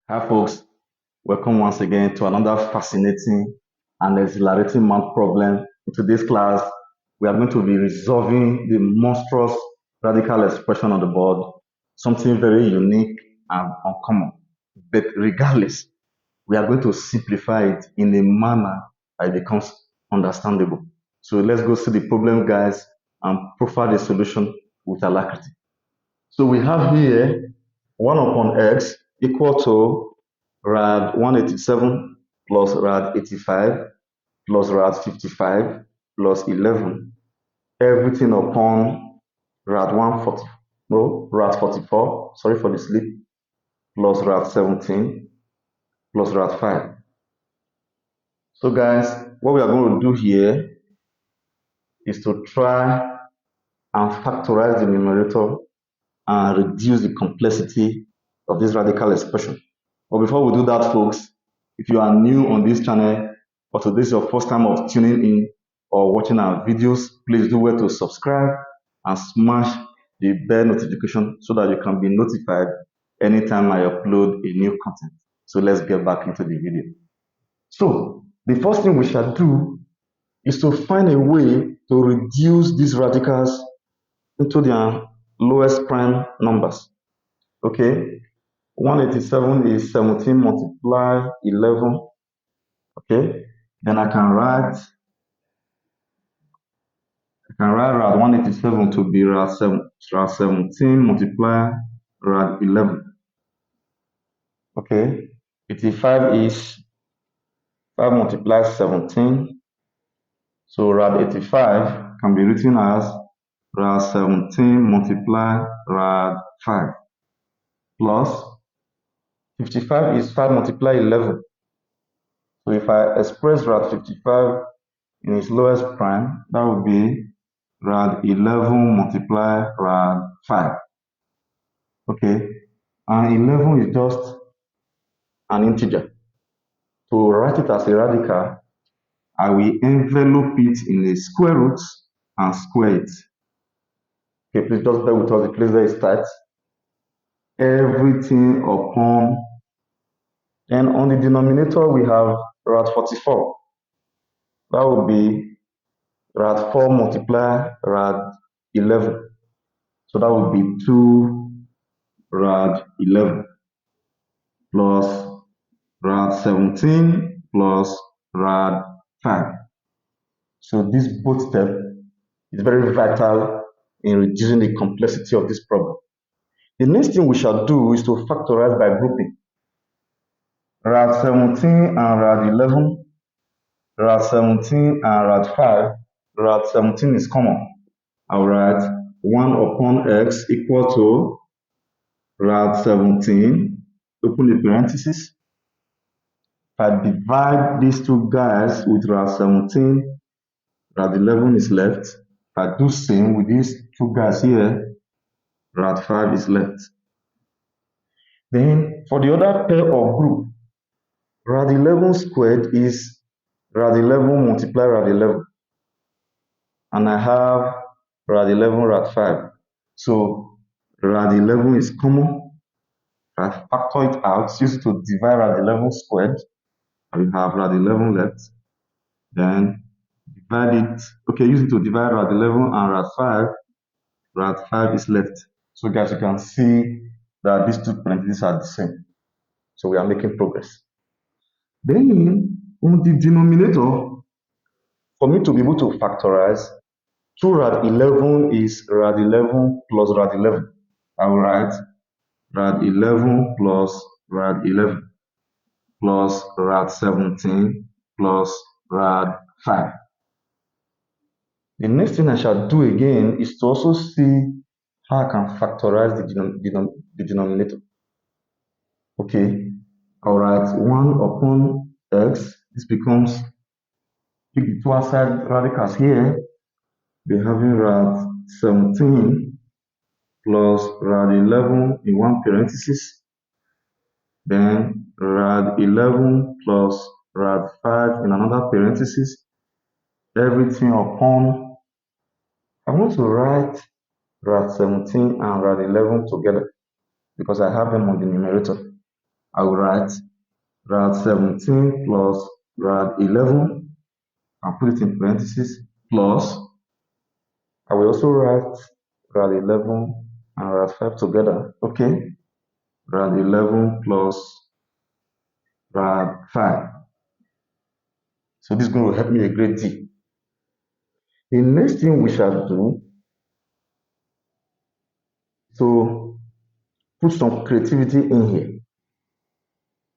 Hi, folks. Welcome once again to another fascinating and exhilarating math problem. In today's class, we are going to be resolving the monstrous radical expression on the board, something very unique and uncommon. But regardless, we are going to simplify it in a manner that it becomes understandable. So let's go see the problem, guys, and profile the solution with alacrity. So we have here 1 upon x equal to rad 187 plus rad 85 plus rad 55 plus 11, everything upon rad 140, no, rad 44, sorry for the slip, plus rad 17 plus rad 5. So guys, what we are going to do here is to try and factorize the numerator and reduce the complexity of this radical expression. But before we do that, folks, if you are new on this channel or today is your first time of tuning in or watching our videos, please do well to subscribe and smash the bell notification so that you can be notified anytime I upload a new content. So let's get back into the video. So the first thing we shall do is to find a way to reduce these radicals into their lowest prime numbers. Okay, 187 is 17 multiply 11. Okay, then I can write rad 187 to be rad 17 multiply rad 11. Okay, 85 is 5 multiply 17. So rad 85 can be written as rad 17 multiply rad 5 plus 55 is 5 multiply 11. So if I express rad 55 in its lowest prime, that would be rad 11 multiply rad 5. Okay, and 11 is just an integer. To write it as a radical, I will envelope it in a square root and square it. Okay, please just bear with us, the place where it starts. Everything upon, and on the denominator we have rad 44. That would be rad 4 multiply rad 11. So that would be 2 rad 11 plus rad 17 plus rad 5. So this both step is very vital in reducing the complexity of this problem. The next thing we shall do is to factorize by grouping. Rad 17 and rad 11, rad 17 and rad 5, rad 17 is common. I'll write 1 upon x equal to rad 17, open the parenthesis. If I divide these two guys with rad 17, rad 11 is left. If I do same with these two guys here, rad 5 is left. Then for the other pair of group, rad 11 squared is rad 11 multiply rad 11. And I have rad 11, rad 5. So rad 11 is common. I factor it out, use it to divide rad 11 squared. I will have rad 11 left. Then divide it, okay, use it to divide rad 11 and rad 5. Rad 5 is left. So guys, you can see that these two parentheses are the same. So we are making progress. Then on the denominator, for me to be able to factorize, 2 rad 11 is rad 11 plus rad 11. I will write rad 11 plus rad 11 plus rad 17 plus rad 5. The next thing I shall do again is to also see how I can factorize the denominator. Okay, I'll write 1 upon x. This becomes, pick the two outside radicals here. We're having rad 17 plus rad 11 in one parenthesis. Then rad 11 plus rad 5 in another parenthesis. Everything upon, I want to write rad 17 and rad 11 together because I have them on the numerator. I will write rad 17 plus rad 11 and put it in parentheses plus, I will also write rad 11 and rad 5 together. Okay, rad 11 plus rad 5. So this is going to help me a great deal. The next thing we shall do is to put some creativity in here.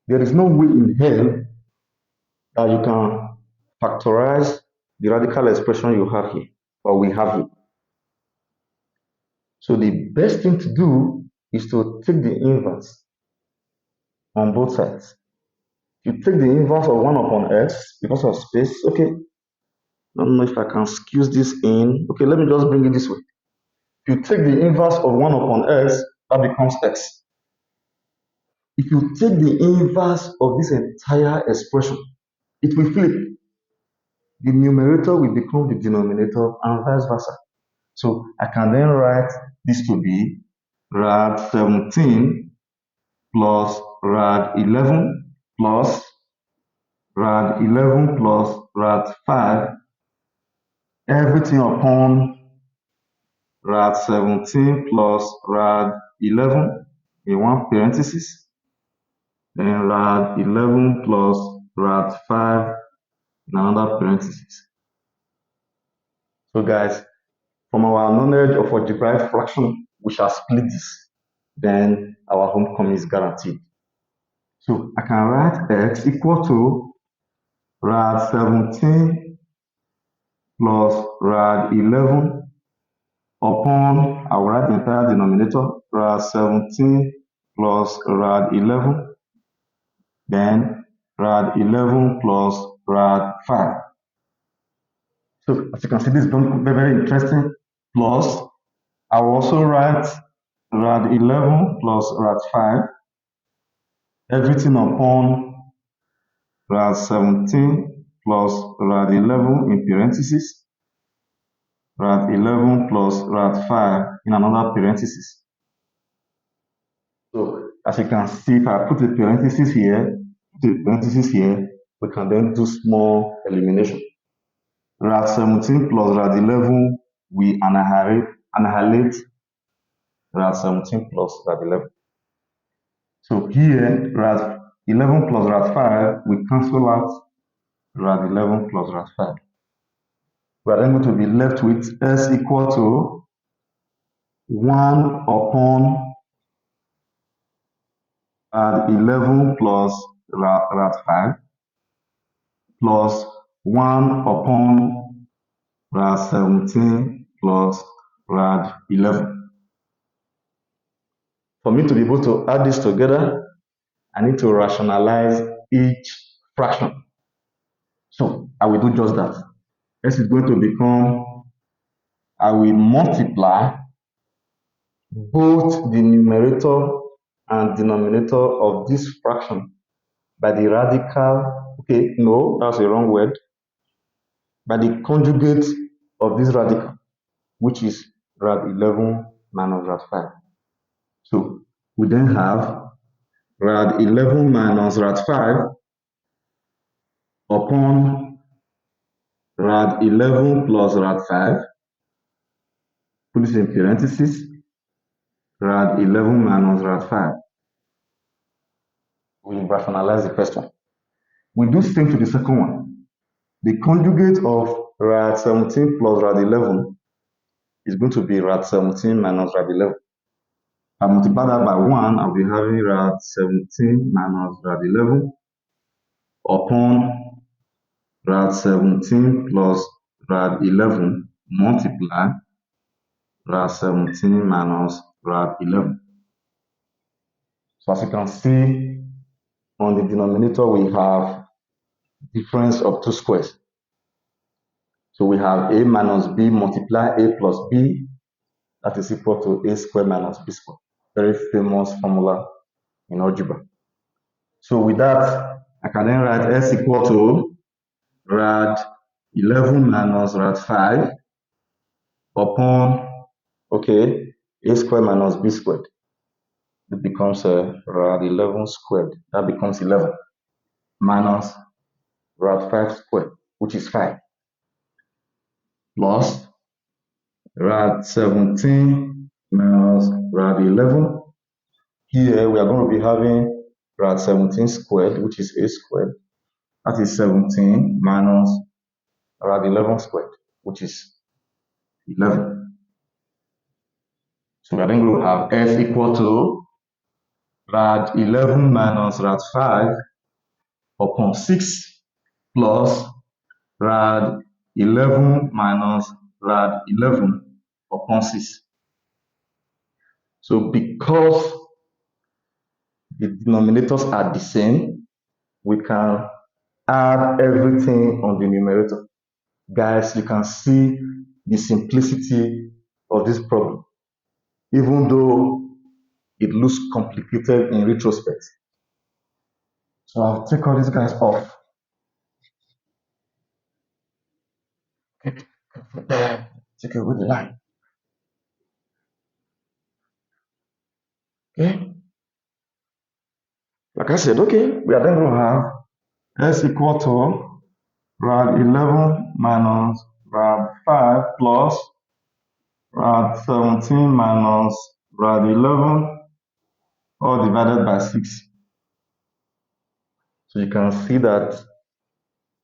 There is no way in hell that you can factorize the radical expression you have here, or we have here. So the best thing to do is to take the inverse on both sides. You take the inverse of 1 upon x because of space. Okay, don't know if I can squeeze this in. Okay, let me just bring it this way. If you take the inverse of 1 upon x, that becomes x. If you take the inverse of this entire expression, it will flip. The numerator will become the denominator and vice versa. So I can then write this to be rad 17 plus rad 11 plus rad 11 plus rad 5, everything upon rad 17 plus rad 11 in one parenthesis, then rad 11 plus rad 5 in another parenthesis. So guys, from our knowledge of algebraic fraction, we shall split this. Then our homecoming is guaranteed. So I can write x equal to rad 17 plus rad 11 upon, I will write the entire denominator, rad 17 plus rad 11, then rad 11 plus rad 5. So as you can see, this is very, very interesting. Plus, I will also write rad 11 plus rad 5, everything upon rad 17 plus rad 11 in parentheses, rad 11 plus rad 5 in another parenthesis. So as you can see, if I put a parenthesis here, we can then do small elimination. Rad 17 plus rad 11, we annihilate rad 17 plus rad 11. So here, rad 11 plus rad 5, we cancel out rad 11 plus rad 5. We are then going to be left with s equal to 1 upon rad 11 plus rad 5 plus 1 upon rad 17 plus rad 11. For me to be able to add this together, I need to rationalize each fraction. So I will do just that. S is going to become, I will multiply both the numerator and denominator of this fraction by the radical, okay, no, that's the wrong word, by the conjugate of this radical, which is rad 11 minus rad 5. So we then have rad 11 minus rad 5 upon rad 11 plus rad 5, put this in parentheses, rad 11 minus rad 5. We rationalize the first one. We do same to the second one. The conjugate of rad 17 plus rad 11 is going to be rad 17 minus rad 11. I multiply that by 1, I'll be having rad 17 minus rad 11 upon rad 17 plus rad 11 multiply rad 17 minus rad 11. So as you can see, on the denominator we have difference of two squares. So we have a minus b multiply a plus b, that is equal to a squared minus b squared. Very famous formula in algebra. So with that, I can then write s equal to rad 11 minus rad 5 upon, okay, a squared minus b squared. it becomes rad 11 squared. That becomes 11 minus rad 5 squared, which is 5, plus rad 17 minus rad 11. Here we are going to be having rad 17 squared, which is a squared. That is 17 minus rad 11 squared, which is 11. So we are then going to have f equal to rad 11 minus rad 5 upon 6 plus rad 11 minus rad 11 upon 6. So because the denominators are the same, we can add everything on the numerator. Guys, you can see the simplicity of this problem, even though it looks complicated in retrospect. So I'll take all these guys off. Okay, take away the line. Okay, like I said, okay, we are then going to have s equal to rad 11 minus rad 5 plus rad 17 minus rad 11 all divided by 6. So you can see that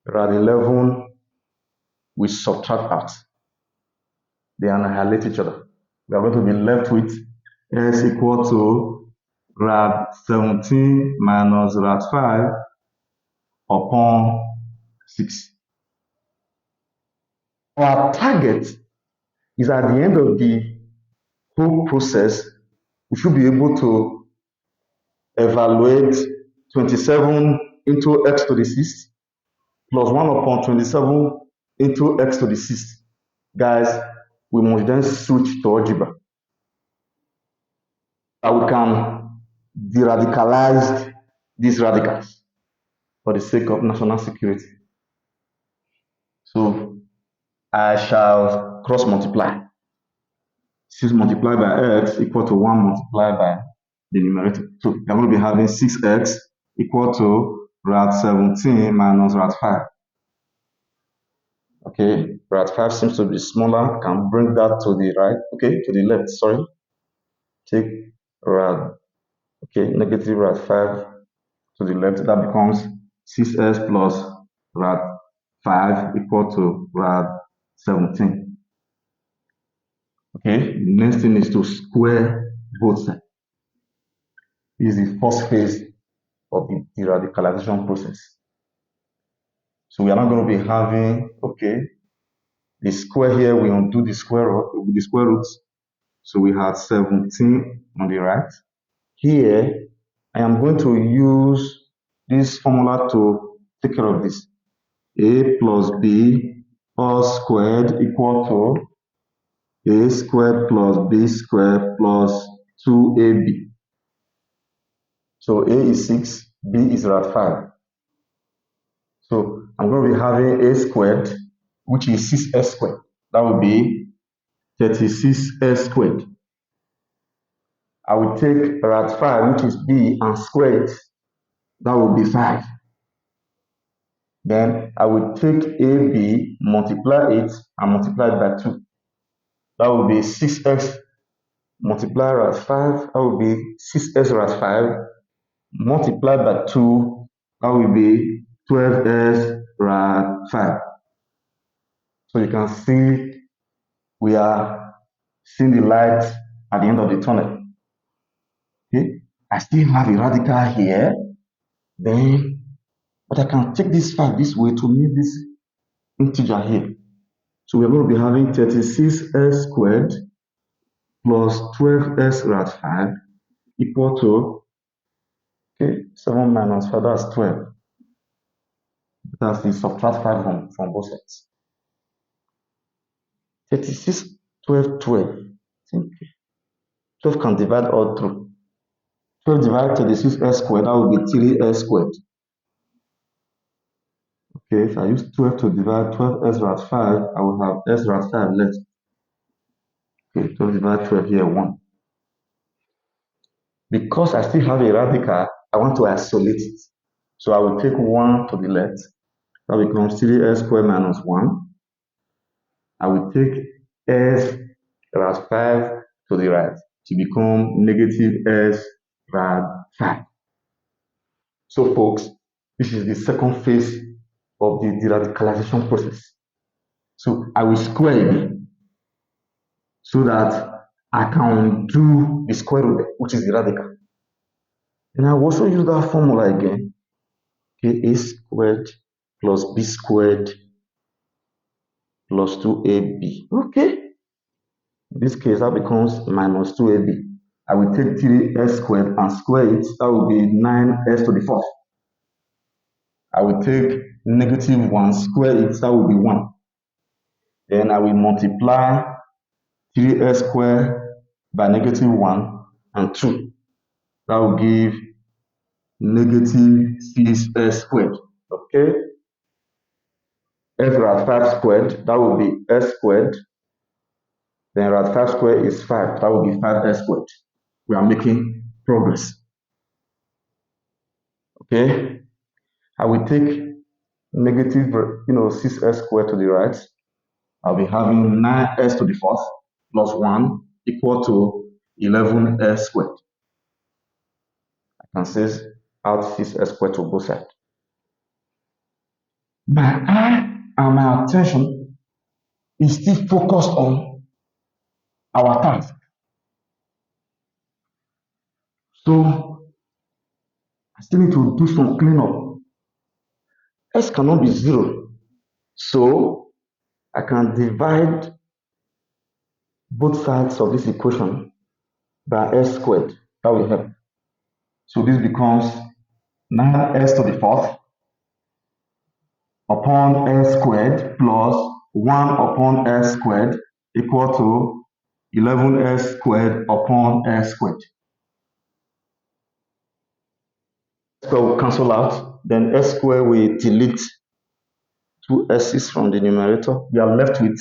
rad 11 we subtract out. They annihilate each other. We are going to be left with s equal to rad 17 minus rad 5 upon 6. Our target is at the end of the whole process, we should be able to evaluate 27 into x to the 6th plus 1 upon 27 into x to the 6th. Guys, we must then switch to algebra. We can de-radicalize these radicals for the sake of national security. So I shall cross multiply. 6 multiplied by x equal to 1 multiplied by the numerator. So I'm going to be having 6x equal to rad 17 minus rad 5. Okay, rad 5 seems to be smaller. Can bring that to the right. Okay, to the left, sorry. Take rad, okay, negative rad 5 to the left. That becomes 6s plus rad 5 equal to rad 17. Okay, the next thing is to square both sides. This is the first phase of the deradicalization process. So we are not going to be having, okay, the square here, we undo the square roots. So we have 17 on the right. Here, I am going to use this formula to take care of this. A plus B all squared equal to A squared plus B squared plus 2AB. So A is 6, B is rad 5. So I'm going to be having A squared, which is 6s squared. That will be 36s squared. I will take rad 5, which is B, and square it. That will be 5. Then I will take AB, multiply it, and multiply it by 2. That will be 6x multiply rad 5. That will be 6s rad 5 multiplied by 2. That will be 12s rad 5. So you can see we are seeing the light at the end of the tunnel. Okay, I still have a radical here, then, but I can take this 5 this way to meet this integer here. So we're going to be having 36s squared plus 12s rad 5 equal to, okay, 7 minus 5, that's 12. That's the subtract 5 from both sides. 36, 12, 12. 12 can divide all through. 12 divided 36s squared, that will be 3s squared. Okay, if I use 12 to divide 12s rad 5, I will have s rad 5 left. Okay, 12 divided 12 here, 1. Because I still have a radical, I want to isolate it. So I will take 1 to the left. That becomes 3s squared minus 1. I will take s rad 5 to the right to become negative s rad 5. So folks, this is the second phase of the deradicalization process. So I will square it so that I can do the square root, which is the radical. And I will also use that formula again. Okay, a squared plus b squared plus 2ab. Okay. In this case, that becomes minus 2ab. I will take 3s squared and square it. That will be 9s to the fourth. I will take negative 1, square it. That will be 1. Then I will multiply 3s squared by negative 1 and 2. That will give negative 6s squared. Okay. S rad 5 squared, that will be s squared. Then rad 5 squared is 5. That will be 5s squared. We are making progress. Okay. I will take negative, 6s squared to the right. I'll be having 9s to the fourth plus 1 equal to 11s squared. I can say out 6s squared to both sides. My eye and my attention is still focused on our task. So I still need to do some cleanup. S cannot be 0. So I can divide both sides of this equation by s squared. That will help. So this becomes 9s to the fourth upon s squared plus 1 upon s squared equal to 11s squared upon s squared. Square will cancel out, then s squared will delete 2 s's from the numerator. We are left with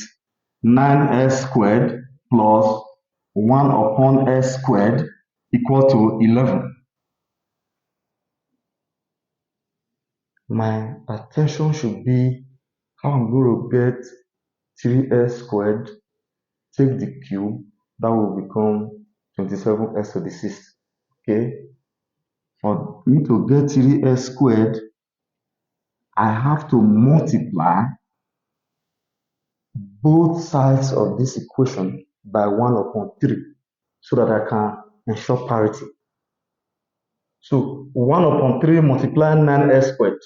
9s squared plus 1 upon s squared equal to 11. My attention should be how I'm going to get 3s squared, take the cube, that will become 27s to the sixth. Okay. For me to get 3s squared, I have to multiply both sides of this equation by 1 upon 3 so that I can ensure parity. So 1 upon 3 multiply 9s squared.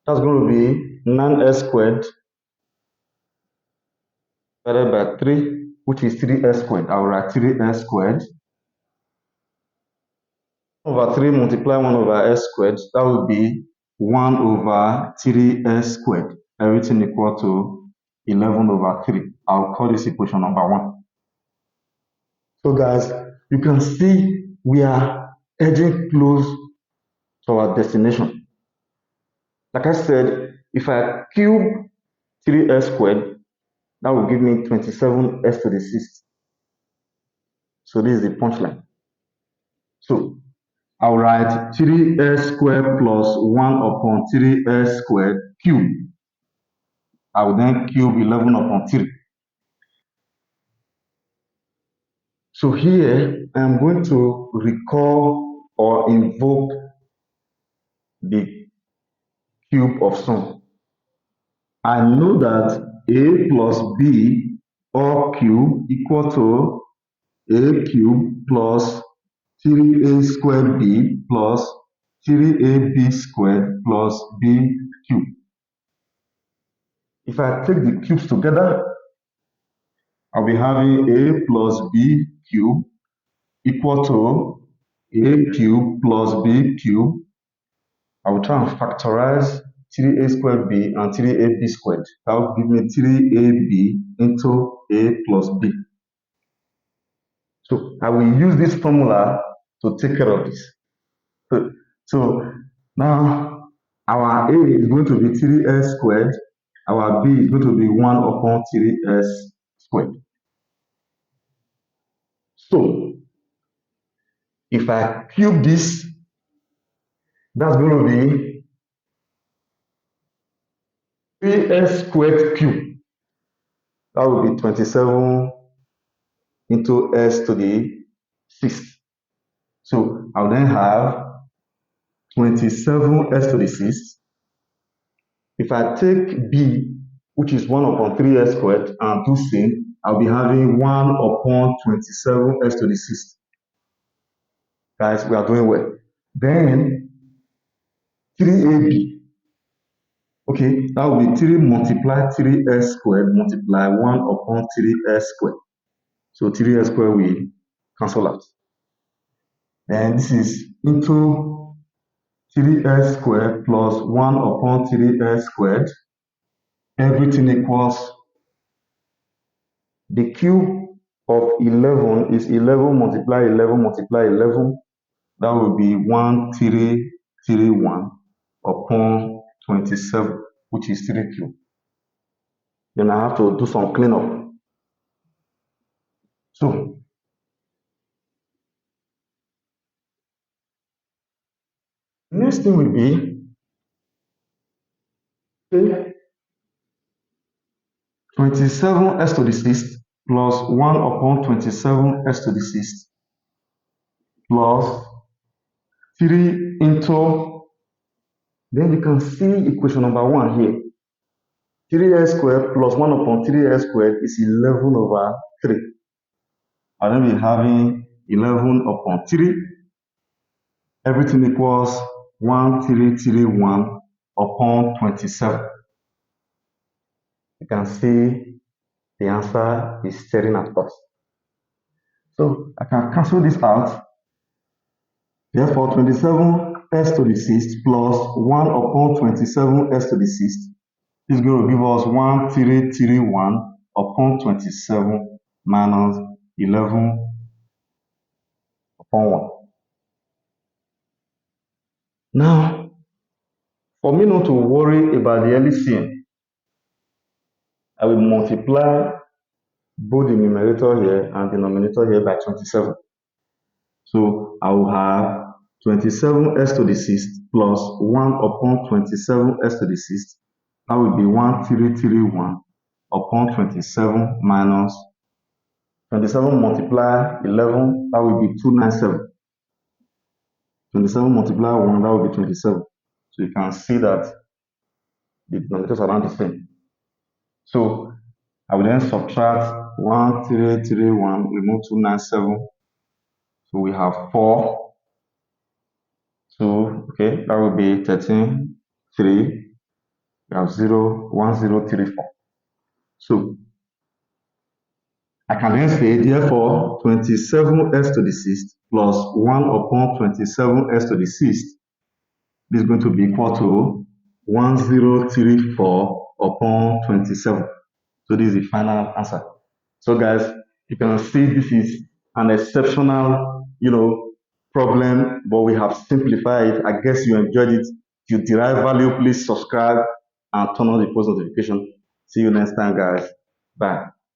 That's going to be 9s squared divided by 3, which is 3s squared. I will write 3s squared over 3 multiply 1 over s squared. That will be 1 over 3s squared. Everything equal to 11 over 3. I'll call this equation number 1. So guys, you can see we are edging close to our destination. Like I said, if I cube 3s squared, that will give me 27s to the sixth. So this is the punchline. So I'll write 3s squared plus 1 upon 3s squared cube. I will then cube 11 upon 3. So here I'm going to recall or invoke the cube of sum. I know that a plus b all cube equal to a cube plus 3a squared b plus 3ab squared plus b cube. If I take the cubes together, I'll be having a plus b cube equal to a cube plus b cube. I will try and factorize 3a squared b and 3ab squared. That will give me 3ab into a plus b. So I will use this formula to take care of this. So now our a is going to be 3s squared. Our b is going to be 1 upon 3s squared. So If I cube this, that's going to be 3s squared cube. That will be 27 into s to the 6th. So I'll then have 27s to the 6th. If I take b, which is 1 upon 3s squared, and do same, I'll be having 1 upon 27s to the 6th. Guys, we are doing well. Then 3ab. Okay, that will be 3 multiply 3s squared multiply 1 upon 3s squared. So 3s squared will cancel out. Then this is into 3s squared plus 1 upon 3s squared. Everything equals the cube of 11 is 11 multiply 11 multiply 11. That will be 1331 upon 27, which is 3 cube. Then I have to do some cleanup. So next thing will be 27s to the 6th plus 1 upon 27s to the 6th plus 3 into, then you can see equation number 1 here. 3s squared plus 1 upon 3s squared is 11 over 3. I'll then be having 11 upon 3. Everything equals 1331 upon 27. You can see the answer is staring at us. So I can cancel this out. Therefore, 27s to the 6th plus 1 upon 27s to the 6th is going to give us 1331 upon 27 minus 11 upon 1. Now, for me not to worry about the LCM, I will multiply both the numerator here and denominator here by 27. So I will have 27s to the 6th plus 1 upon 27s to the 6th. That will be 1331 upon 27 minus 27 multiply 11, that will be 297. 27 multiply 1, that will be 27. So you can see that the denominators are around the same. So I will then subtract 1331, remove 297. So we have 4. So, okay, that will be 13, 3. We have 0, 1034. So I can then say, therefore, 27s to the 6th plus 1 upon 27s to the 6th is going to be equal to 1034 upon 27. So this is the final answer. So guys, you can see this is an exceptional, problem, but we have simplified it. I guess you enjoyed it. If you derive value, please subscribe and turn on the post notification. See you next time, guys. Bye.